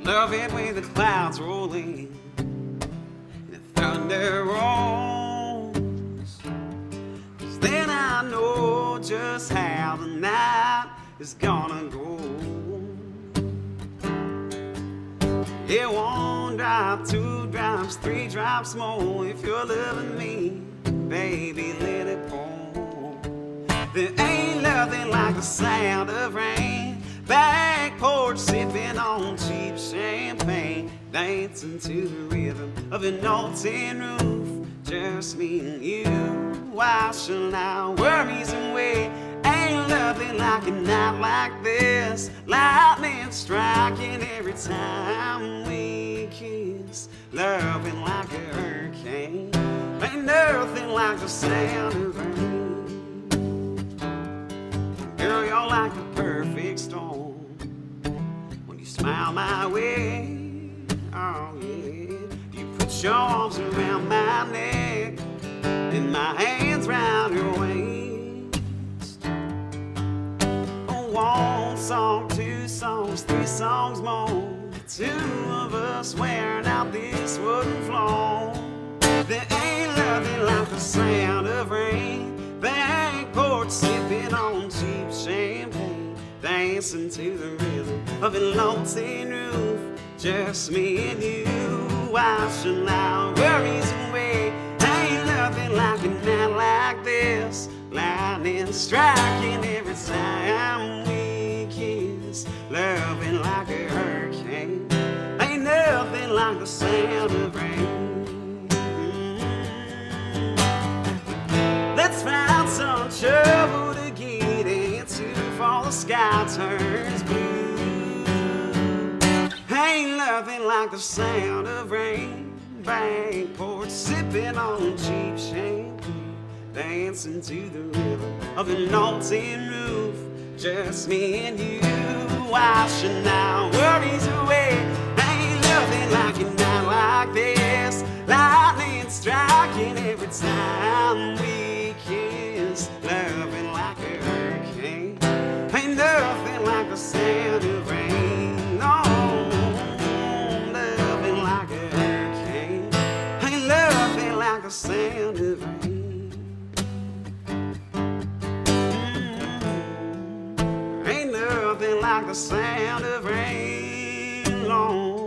Love it when the clouds roll in and the thunder rolls. 'Cause then I know just how the night is gonna go. Yeah, 1 drop, 2 drops, 3 drops more. If you're loving me, baby, let it pour. There ain't nothing like the sound of rain. Back porch sipping on cheap champagne, dancing to the rhythm of an old tin roof. Just me and you, washing our worries away. Ain't nothing like a night like this. Lightning striking every time we kiss. Loving like a hurricane. Ain't nothing like the sound of rain. Girl, you're like a perfect storm when you smile my way. Oh yeah, you put your arms around my neck and my hands round your waist. Oh, 1 song, 2 songs, 3 songs more. 2 of us wearing out this wooden floor. There ain't nothing like the sound of rain. Back porch sipping on cheap champagne, dancing to the rhythm of an old tin roof. Just me and you, washing our worries away. Ain't nothing like a night like this. Lightning striking every time we kiss. Loving like a hurricane. Ain't nothing like the sound of rain. Let's find some trouble to get into before the sky turns blue. Ain't nothing like the sound of rain. Back porch sipping on cheap champagne, dancing to the rhythm of an old tin roof. Just me and you, washing our worries away. Ain't nothing like a night like this. Lightning striking every time we kiss. Loving like a hurricane. Ain't nothing like the sound of rain. No, loving like a hurricane. Ain't nothing like the sound of rain. Ain't nothing like the sound of rain. No.